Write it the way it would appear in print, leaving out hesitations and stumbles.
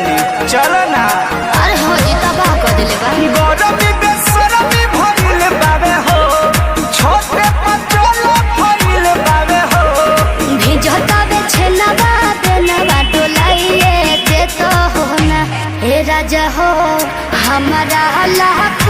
वाली चलो ना। अरे हो जी तबाह कर दिले बा गरमी बेसरमी भइल बावे हो छोटे पचोला भइल बावे हो भिजता बे छेनवा देनवा डोलाइए दे तो हो ना हे राजा हो हमारा लाख